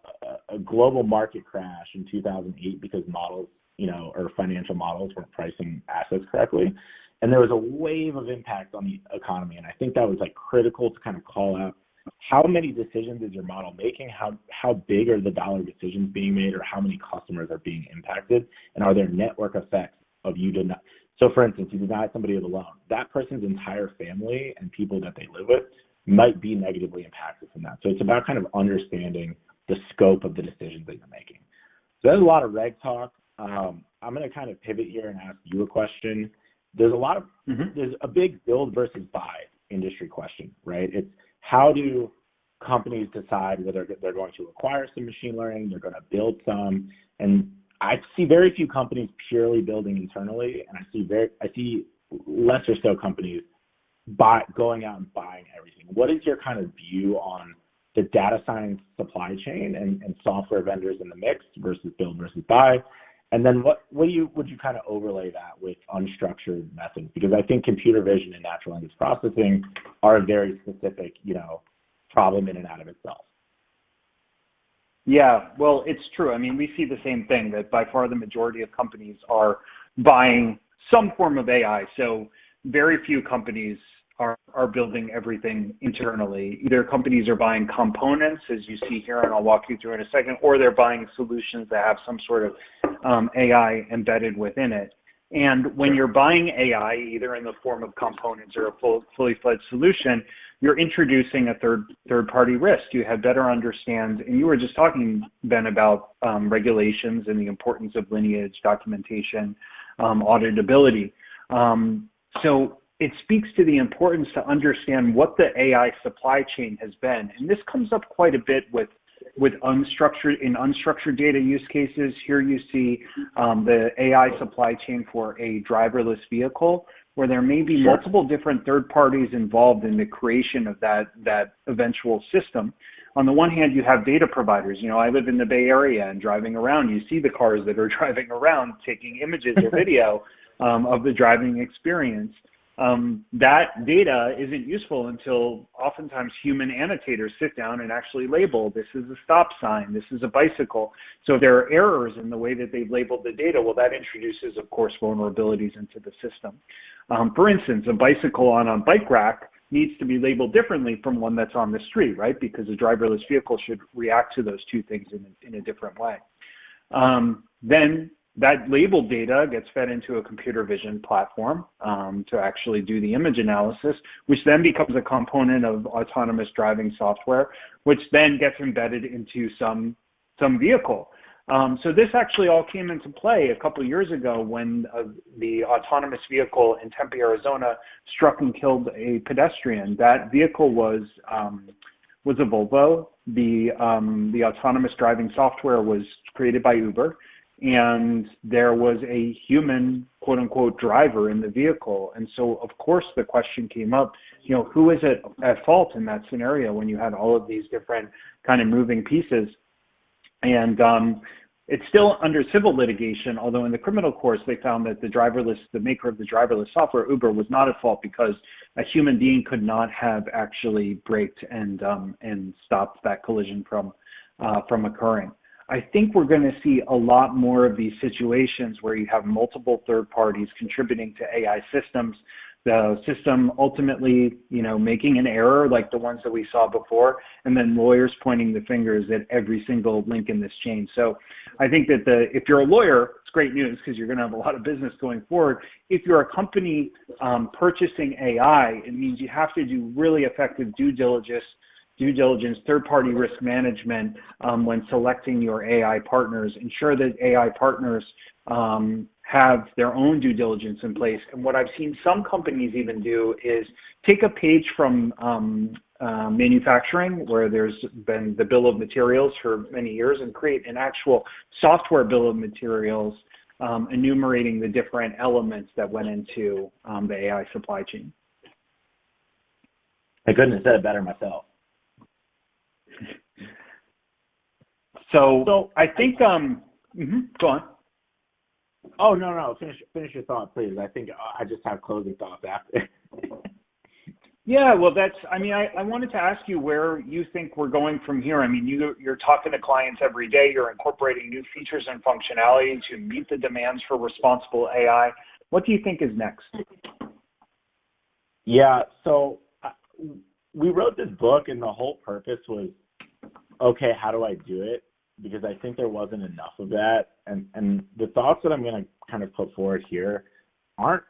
[SPEAKER 3] a global market crash in 2008 because models, or financial models weren't pricing assets correctly. And there was a wave of impact on the economy. And I think that was like critical to kind of call out how many decisions is your model making, how big are the dollar decisions being made, or how many customers are being impacted, and are there network effects of you deny. So for instance, you deny somebody of a loan, that person's entire family and people that they live with might be negatively impacted from that. So it's about kind of understanding the scope of the decisions that you're making. So there's a lot of reg talk. I'm going to kind of pivot here and ask you a question. There's there's a big build versus buy industry question, right? It's how do companies decide whether they're going to acquire some machine learning, they're going to build some, and I see very few companies purely building internally, and I see lesser so companies going out and buying everything. What is your kind of view on the data science supply chain and software vendors in the mix versus build versus buy? And then would you kind of overlay that with unstructured methods? Because I think computer vision and natural language processing are a very specific, problem in and out of itself.
[SPEAKER 2] Yeah, well, it's true. I mean, we see the same thing, that by far the majority of companies are buying some form of AI. So very few companies are building everything internally. Either companies are buying components, as you see here, and I'll walk you through in a second, or they're buying solutions that have some sort of AI embedded within it. And when you're buying AI, either in the form of components or a fully fledged solution, you're introducing a third-party risk. You have better understand, and you were just talking, Ben, about regulations and the importance of lineage, documentation, auditability. So it speaks to the importance to understand what the AI supply chain has been. And this comes up quite a bit with with unstructured data use cases. Here you see the AI supply chain for a driverless vehicle, where there may be multiple different third parties involved in the creation of that eventual system. On the one hand, you have data providers. You know, I live in the Bay Area, and driving around, you see the cars that are driving around taking images or video of the driving experience. That data isn't useful until oftentimes human annotators sit down and actually label, this is a stop sign, this is a bicycle. So if there are errors in the way that they've labeled the data, well, that introduces, of course, vulnerabilities into the system. For instance, a bicycle on a bike rack needs to be labeled differently from one that's on the street, right? Because a driverless vehicle should react to those two things in a different way. Then that labeled data gets fed into a computer vision platform to actually do the image analysis, which then becomes a component of autonomous driving software, which then gets embedded into some vehicle. So this actually all came into play a couple of years ago when the autonomous vehicle in Tempe, Arizona struck and killed a pedestrian. That vehicle was a Volvo. The autonomous driving software was created by Uber, and there was a human, quote unquote, driver in the vehicle. And so, of course, the question came up, you know, who is at fault in that scenario when you had all of these different kind of moving pieces? And it's still under civil litigation, although in the criminal courts, they found that the maker of the driverless software, Uber, was not at fault because a human being could not have actually braked and stopped that collision from occurring. I think we're going to see a lot more of these situations where you have multiple third parties contributing to AI systems, the system ultimately, you know, making an error like the ones that we saw before, and then lawyers pointing the fingers at every single link in this chain. So I think that if you're a lawyer, it's great news because you're going to have a lot of business going forward. If you're a company purchasing AI, it means you have to do really effective due diligence, third-party risk management when selecting your AI partners. Ensure that AI partners have their own due diligence in place. And what I've seen some companies even do is take a page from manufacturing, where there's been the bill of materials for many years, and create an actual software bill of materials enumerating the different elements that went into the AI supply chain.
[SPEAKER 3] I couldn't have said it better myself.
[SPEAKER 2] So I think, go on.
[SPEAKER 3] Oh, no. Finish your thought, please. I think I just have closing thoughts after.
[SPEAKER 2] Yeah, well, I wanted to ask you where you think we're going from here. I mean, you're talking to clients every day. You're incorporating new features and functionality to meet the demands for responsible AI. What do you think is next?
[SPEAKER 3] Yeah, so we wrote this book, and the whole purpose was, okay, how do I do it? Because I think there wasn't enough of that. And the thoughts that I'm going to kind of put forward here aren't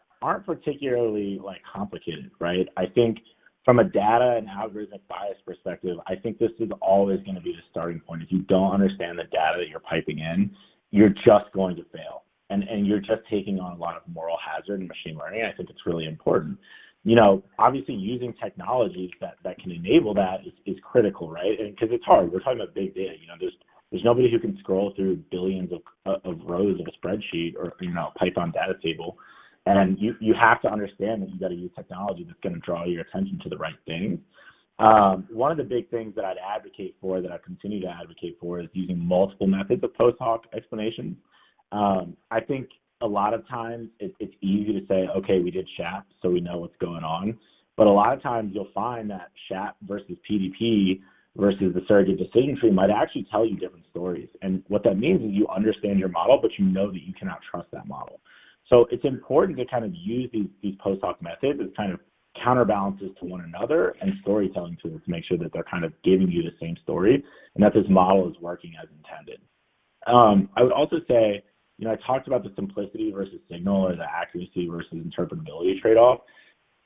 [SPEAKER 3] particularly like complicated, right? I think from a data and algorithmic bias perspective, I think this is always going to be the starting point. If you don't understand the data that you're piping in, you're just going to fail. And you're just taking on a lot of moral hazard in machine learning. I think it's really important. You know, obviously using technologies that can enable that is critical, right? And because it's hard. We're talking about big data. You know, there's nobody who can scroll through billions of rows of a spreadsheet or, you know, Python data table. And you have to understand that you got to use technology that's going to draw your attention to the right things. One of the big things that I'd advocate for, that I continue to advocate for, is using multiple methods of post-hoc explanations. I think a lot of times it's easy to say, okay, we did SHAP, so we know what's going on. But a lot of times you'll find that SHAP versus PDP versus the surrogate decision tree might actually tell you different stories. And what that means is you understand your model, but you know that you cannot trust that model. So it's important to kind of use these post-hoc methods as kind of counterbalances to one another and storytelling tools to make sure that they're kind of giving you the same story and that this model is working as intended. I would also say, you know, I talked about the simplicity versus signal, or the accuracy versus interpretability trade-off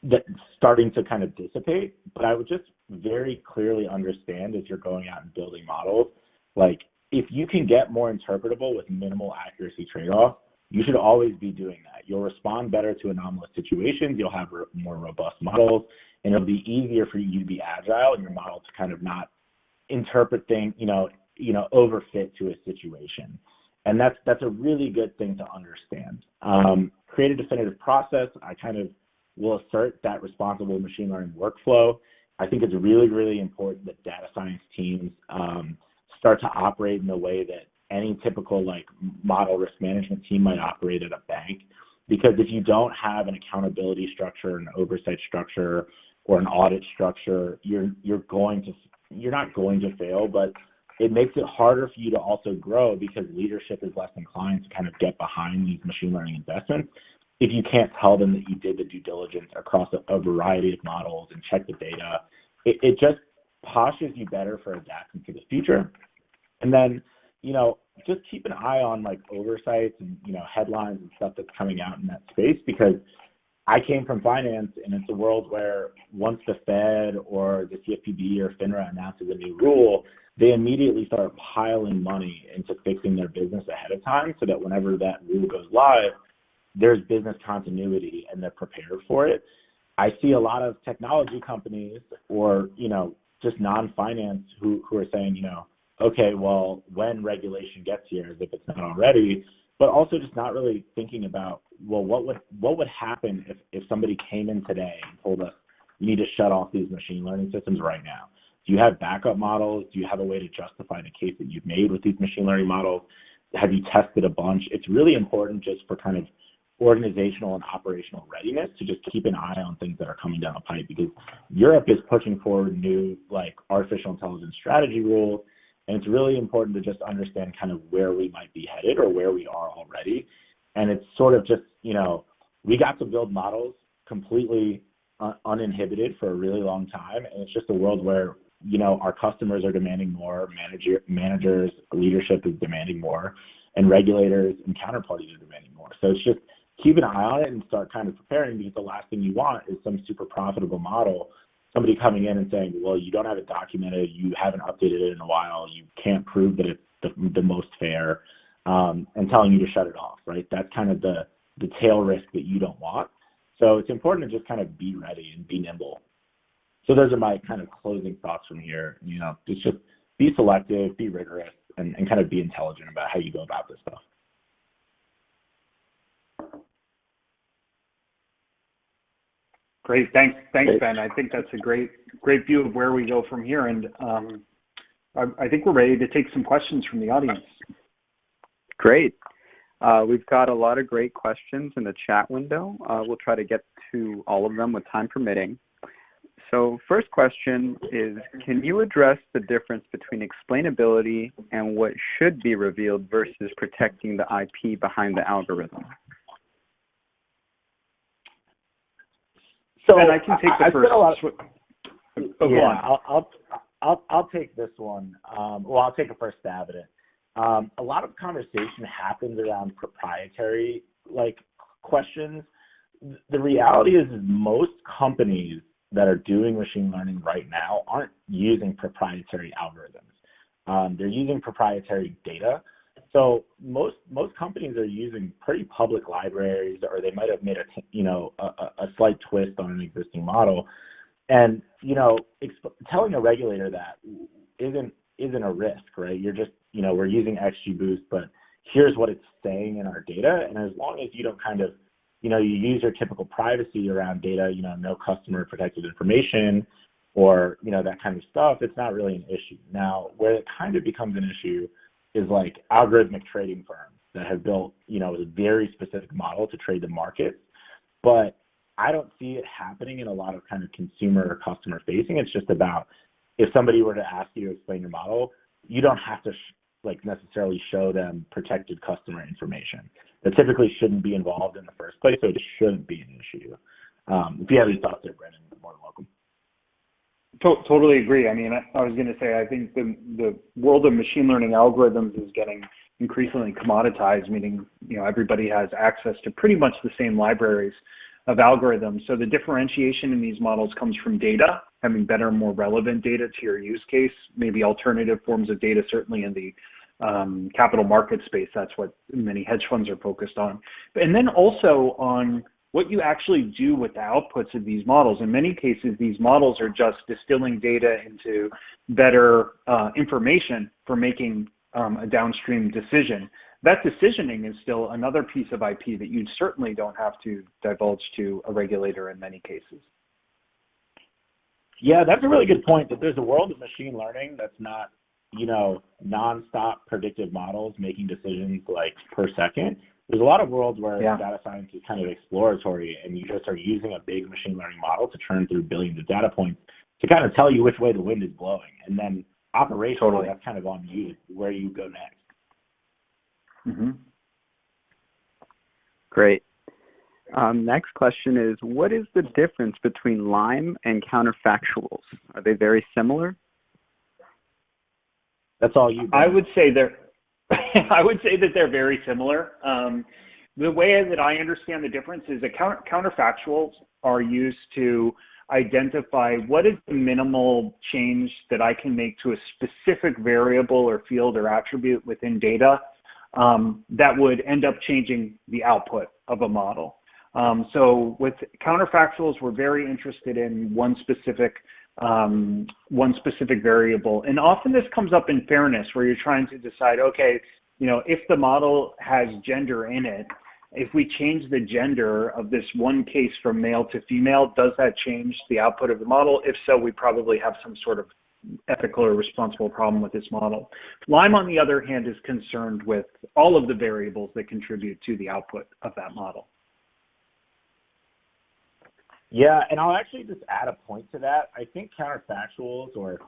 [SPEAKER 3] that's starting to kind of dissipate, but I would just very clearly understand, as you're going out and building models, like if you can get more interpretable with minimal accuracy trade-off, you should always be doing that. You'll respond better to anomalous situations, you'll have more robust models, and it'll be easier for you to be agile and your model to kind of not interpret things, overfit to a situation. And that's a really good thing to understand. Create a definitive process. I kind of will assert that responsible machine learning workflow. I think it's really, really important that data science teams start to operate in the way that any typical like model risk management team might operate at a bank. Because if you don't have an accountability structure, an oversight structure, or an audit structure, you're not going to fail, but it makes it harder for you to also grow because leadership is less inclined to kind of get behind these machine learning investments if you can't tell them that you did the due diligence across a variety of models and check the data. It just postures you better for adapting to the future. And then, just keep an eye on like oversights and, headlines and stuff that's coming out in that space, because I came from finance, and it's a world where once the Fed or the CFPB or FINRA announces a new rule, they immediately start piling money into fixing their business ahead of time so that whenever that rule goes live, there's business continuity and they're prepared for it. I see a lot of technology companies or, just non-finance who are saying, okay, well, when regulation gets here, as if it's not already, but also just not really thinking about, well, what would happen if somebody came in today and told us you need to shut off these machine learning systems right now? Do you have backup models? Do you have a way to justify the case that you've made with these machine learning models? Have you tested a bunch? It's really important just for kind of organizational and operational readiness to just keep an eye on things that are coming down the pipe, because Europe is pushing forward new like artificial intelligence strategy rules. And it's really important to just understand kind of where we might be headed or where we are already. And it's sort of just, we got to build models completely uninhibited for a really long time. And it's just a world where, our customers are demanding more, managers, leadership is demanding more, and regulators and counterparties are demanding more. So it's just keep an eye on it and start kind of preparing, because the last thing you want is some super profitable model, somebody coming in and saying, well, you don't have it documented, you haven't updated it in a while, you can't prove that it's the most fair, and telling you to shut it off, right? That's kind of the tail risk that you don't want. So it's important to just kind of be ready and be nimble. So those are my kind of closing thoughts from here. Just be selective, be rigorous, and kind of be intelligent about how you go about this stuff.
[SPEAKER 2] Great, thanks, Ben. I think that's a great view of where we go from here, and I think we're ready to take some questions from the audience.
[SPEAKER 1] Great. We've got a lot of great questions in the chat window. We'll try to get to all of them with time permitting. So first question is, can you address the difference between explainability and what should be revealed versus protecting the IP behind the algorithm?
[SPEAKER 2] So, and I can take the first.
[SPEAKER 3] I'll take this one. I'll take a first stab at it. A lot of conversation happens around proprietary questions. The reality is most companies that are doing machine learning right now aren't using proprietary algorithms. They're using proprietary data. So most companies are using pretty public libraries, or they might have made a slight twist on an existing model. And telling a regulator that isn't a risk, right? You're just we're using XGBoost, but here's what it's saying in our data. And as long as you don't kind of you use your typical privacy around data, no customer protected information, or that kind of stuff, it's not really an issue. Now, where it kind of becomes an issue is like algorithmic trading firms that have built, a very specific model to trade the market. But I don't see it happening in a lot of kind of consumer or customer facing. It's just about if somebody were to ask you to explain your model, you don't have to necessarily show them protected customer information. That typically shouldn't be involved in the first place, so it shouldn't be an issue. If you have any thoughts there, Brendan, you're more than welcome.
[SPEAKER 2] Totally agree. I mean, I was going to say, I think the world of machine learning algorithms is getting increasingly commoditized, meaning, everybody has access to pretty much the same libraries of algorithms. So the differentiation in these models comes from data, having better, more relevant data to your use case, maybe alternative forms of data, certainly in the capital market space. That's what many hedge funds are focused on. And then also on what you actually do with the outputs of these models. In many cases, these models are just distilling data into better information for making a downstream decision. That decisioning is still another piece of IP that you certainly don't have to divulge to a regulator in many cases.
[SPEAKER 3] Yeah, that's a really good point, that there's a world of machine learning that's not, nonstop predictive models making decisions like per second. There's a lot of worlds where data science is kind of exploratory, and you just are using a big machine learning model to churn through billions of data points to kind of tell you which way the wind is blowing. And then operationally, that's kind of on you, where you go next.
[SPEAKER 1] Mm-hmm. Great. Next question is, what is the difference between Lime and counterfactuals? Are they very similar?
[SPEAKER 3] That's all you.
[SPEAKER 2] I would say I would say that they're very similar. The way that I understand the difference is that counterfactuals are used to identify what is the minimal change that I can make to a specific variable or field or attribute within data that would end up changing the output of a model. So with counterfactuals, we're very interested in one specific variable. And often this comes up in fairness, where you're trying to decide, okay, if the model has gender in it, if we change the gender of this one case from male to female, does that change the output of the model? If so, we probably have some sort of ethical or responsible problem with this model. Lime, on the other hand, is concerned with all of the variables that contribute to the output of that model.
[SPEAKER 3] Yeah, and I'll actually just add a point to that. I think counterfactuals, or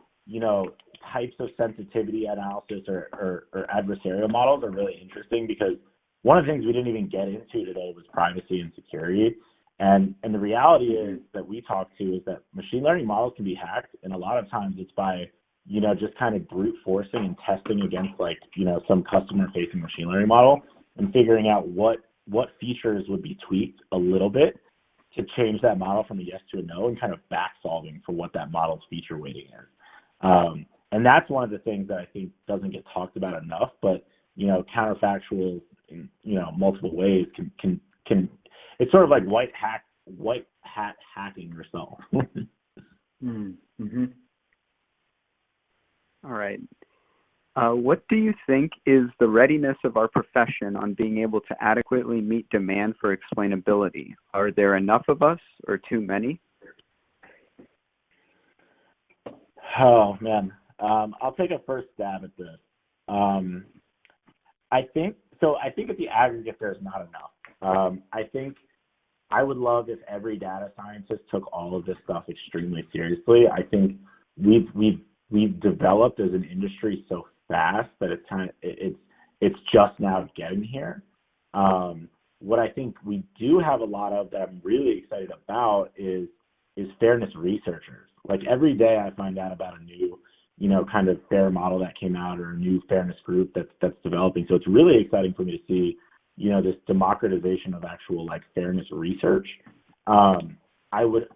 [SPEAKER 3] types of sensitivity analysis or adversarial models are really interesting, because one of the things we didn't even get into today was privacy and security. And the reality is that we talked to is that machine learning models can be hacked, and a lot of times it's by just kind of brute forcing and testing against some customer facing machine learning model and figuring out what features would be tweaked a little bit to change that model from a yes to a no, and kind of back solving for what that model's feature weighting is. And that's one of the things that I think doesn't get talked about enough, but counterfactuals in multiple ways can it's sort of like white hat hacking yourself.
[SPEAKER 2] Mm-hmm.
[SPEAKER 1] All right. What do you think is the readiness of our profession on being able to adequately meet demand for explainability? Are there enough of us or too many?
[SPEAKER 3] Oh, man. I'll take a first stab at this. I think at the aggregate, there's not enough. I think I would love if every data scientist took all of this stuff extremely seriously. I think we've developed as an industry so fast that it's just now getting here. What I think we do have a lot of that I'm really excited about is fairness researchers. Like every day I find out about a new, kind of fair model that came out, or a new fairness group that's developing. So it's really exciting for me to see, this democratization of actual fairness research. I would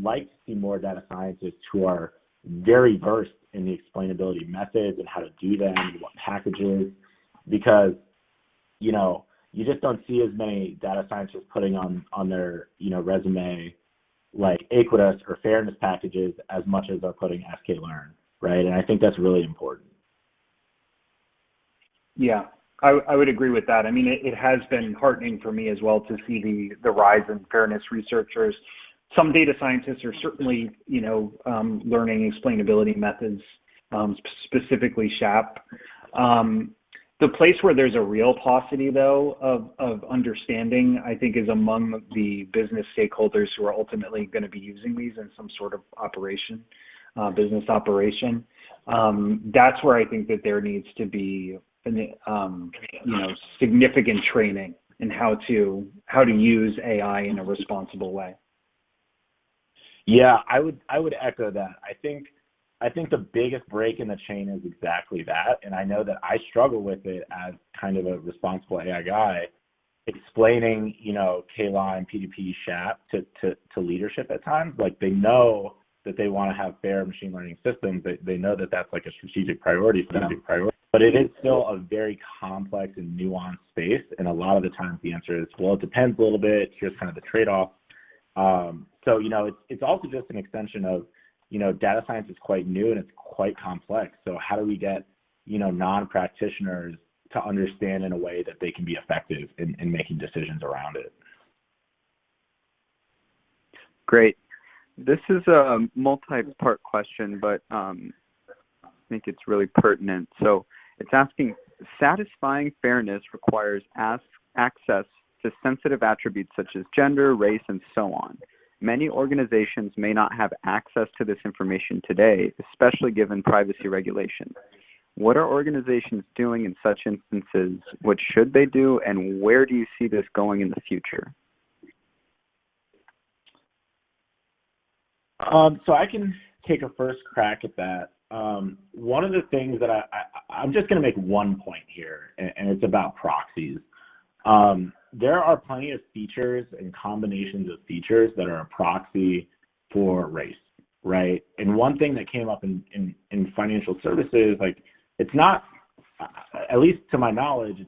[SPEAKER 3] like to see more data scientists who are very versed in the explainability methods and how to do them, and what packages, because you just don't see as many data scientists putting on their resume like Equitas or fairness packages as much as they're putting sklearn, right? And I think that's really important.
[SPEAKER 2] Yeah, I would agree with that. I mean, it has been heartening for me as well to see the rise in fairness researchers. Some data scientists are certainly, learning explainability methods, specifically SHAP. The place where there's a real paucity, though, of understanding, I think, is among the business stakeholders who are ultimately going to be using these in some sort of operation, business operation. That's where I think that there needs to be, significant training in how to use AI in a responsible way.
[SPEAKER 3] Yeah, I would echo that. I think the biggest break in the chain is exactly that, and I know that I struggle with it as kind of a responsible AI guy, explaining, K-line, PDP, SHAP to leadership at times. Like, they know that they want to have fair machine learning systems. They know that that's like a strategic priority for them. But but it is still a very complex and nuanced space. And a lot of the times the answer is, well, it depends a little bit. Here's kind of the trade-off. So, it's also just an extension of, data science is quite new and it's quite complex. So how do we get, non-practitioners to understand in a way that they can be effective in making decisions around it?
[SPEAKER 1] Great. This is a multi-part question, but I think it's really pertinent. So it's asking, satisfying fairness requires access to sensitive attributes such as gender, race, and so on. Many organizations may not have access to this information today, especially given privacy regulation. What are organizations doing in such instances? What should they do, and where do you see this going in the future?
[SPEAKER 3] So I can take a first crack at that. One of the things that I'm just going to make one point here, and it's about proxies. There are plenty of features and combinations of features that are a proxy for race, right? And one thing that came up in financial services, like, it's not, at least to my knowledge,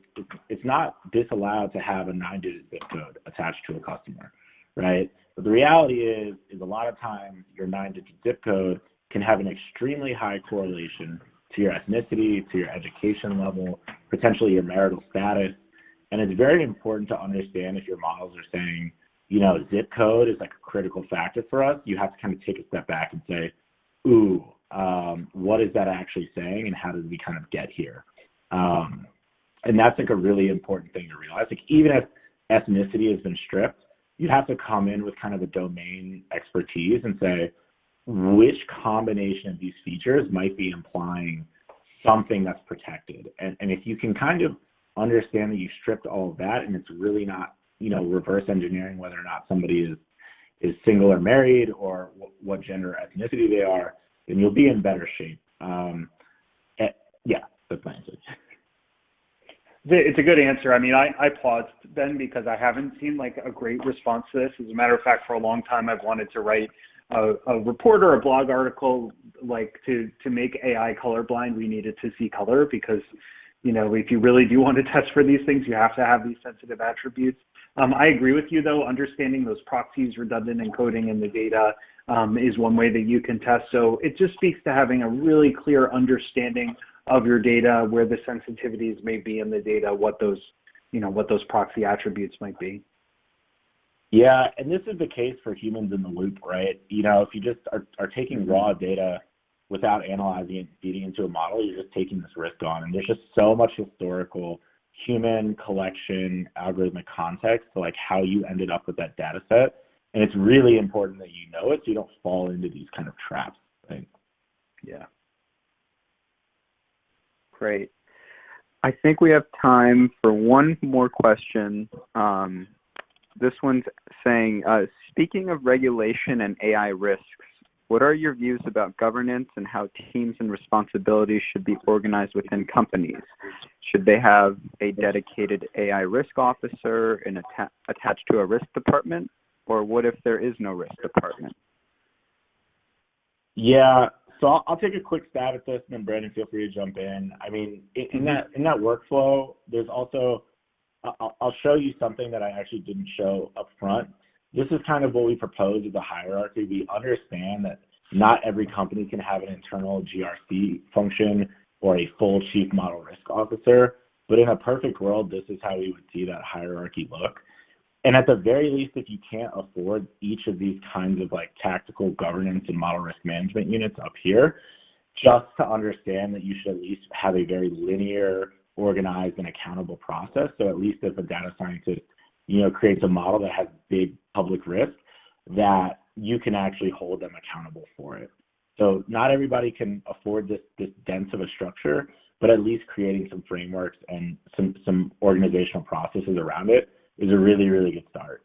[SPEAKER 3] it's not disallowed to have a 9-digit zip code attached to a customer, right? But the reality is a lot of times your 9-digit zip code can have an extremely high correlation to your ethnicity, to your education level, potentially your marital status. And it's very important to understand if your models are saying, zip code is like a critical factor for us. You have to kind of take a step back and say, ooh, what is that actually saying, and how did we kind of get here? And that's like a really important thing to realize. Like, even if ethnicity has been stripped, you have to come in with kind of a domain expertise and say, which combination of these features might be implying something that's protected. And if you can kind of understand that you stripped all of that, and it's really not, reverse engineering whether or not somebody is single or married, or what gender or ethnicity they are, then you'll be in better shape. Yeah, that's my answer.
[SPEAKER 2] It's a good answer. I mean, I paused, Ben, because I haven't seen like a great response to this. As a matter of fact, for a long time, I've wanted to write a report or a blog article, like to make AI colorblind, we needed to see color, because, if you really do want to test for these things, you have to have these sensitive attributes. I agree with you, though. Understanding those proxies, redundant encoding in the data is one way that you can test. So it just speaks to having a really clear understanding of your data, where the sensitivities may be in the data, what those proxy attributes might be.
[SPEAKER 3] Yeah, and this is the case for humans in the loop, right? If you just are taking raw data without analyzing it and feeding into a model, you're just taking this risk on. And there's just so much historical human collection algorithmic context to like how you ended up with that data set. And it's really important that you know it so you don't fall into these kind of traps, right?
[SPEAKER 2] Yeah.
[SPEAKER 1] Great. I think we have time for one more question. This one's saying, speaking of regulation and AI risks, what are your views about governance and how teams and responsibilities should be organized within companies? Should they have a dedicated AI risk officer and attached to a risk department? Or what if there is no risk department?
[SPEAKER 3] Yeah, so I'll take a quick stab at this, and then Brandon, feel free to jump in. I mean, in that workflow, there's also, I'll show you something that I actually didn't show up front. This is kind of what we propose as a hierarchy. We understand that not every company can have an internal GRC function or a full chief model risk officer, but in a perfect world, this is how we would see that hierarchy look. And at the very least, if you can't afford each of these kinds of like tactical governance and model risk management units up here, just to understand that you should at least have a very linear, organized, and accountable process. So at least if a data scientist, creates a model that has big public risk, that you can actually hold them accountable for it. So not everybody can afford this dense of a structure, but at least creating some frameworks and some organizational processes around it is a really, really good start.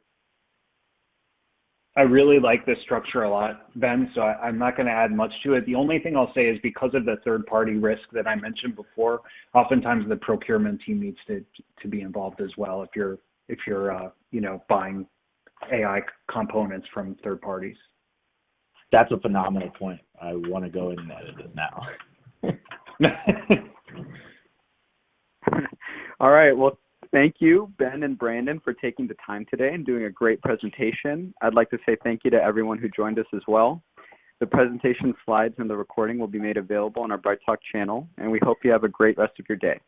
[SPEAKER 2] I really like this structure a lot, Ben, so I'm not going to add much to it. The only thing I'll say is because of the third-party risk that I mentioned before, oftentimes the procurement team needs to be involved as well if you're buying AI components from third parties.
[SPEAKER 3] That's a phenomenal point. I want to go in and edit it now.
[SPEAKER 1] All right. Well, thank you, Ben and Brandon, for taking the time today and doing a great presentation. I'd like to say thank you to everyone who joined us as well. The presentation slides and the recording will be made available on our BrightTalk channel, and we hope you have a great rest of your day.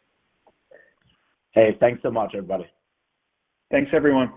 [SPEAKER 3] Hey, thanks so much, everybody.
[SPEAKER 2] Thanks, everyone.